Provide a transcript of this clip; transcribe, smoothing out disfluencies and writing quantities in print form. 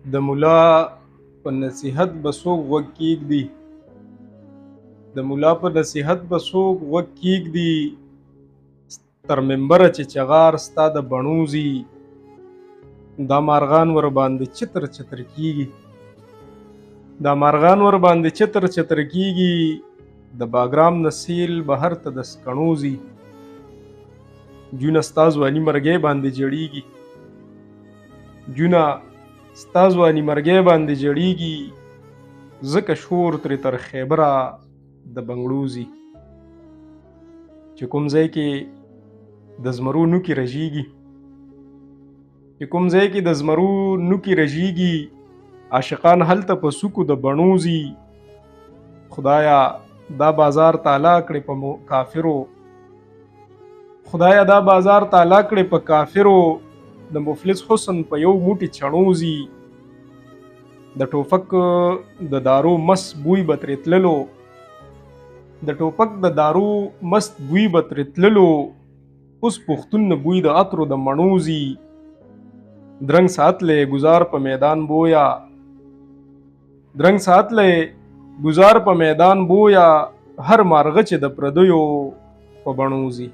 د ملا په نصیحت به څوک غوږ کیږدي، د ملا په نصیحت به څوک غوږ کیږدي، تر منبره چې چغار ستا د بڼوزي، دا مارغان ور باندې چتر چتر کیږي، دا مارغان ور باندې چتر چتر کیږي، د باګرام نسیل بهر ته د سکڼوزي، جونه ستا ځواني مرګی باندې جړیږي، جونه ستا ځواني مرګی باندې جړیږي، ځکه شور ترې تر خیبره د بنګړوزي، چې کوم ځای کې د زمرو نوکې رژیږي، چې کوم ځای کې د زمرو نوکې رژیږي، عاشقان هلته په څوکو د بڼوزي، خدایا دا بازار تالا کړې په کافرو، خدایا دا بازار تالا کړې په کافرو، د مفلس حسن په یو موټي چڼوزي، د ټوپک د دارو مست بوی به ترې تللو، د ټوپک د دارو مست بوی به ترې تللو، اوس پښتون نه بوی د عطرو د مڼوزي، درنګ ساتلی ګزار په میدان بویا، درنګ ساتلی ګزار په میدان بویا، هر مارغه چې د پردیو په بڼوزي.